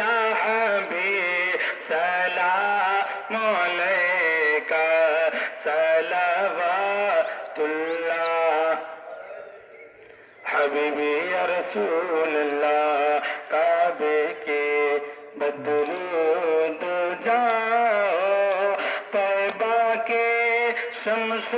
یا حبیب سلام علیکہ صلوات اللہ حبیبی یا رسول اللہ کعبے کے بدرود جاؤ طیبہ کے شمس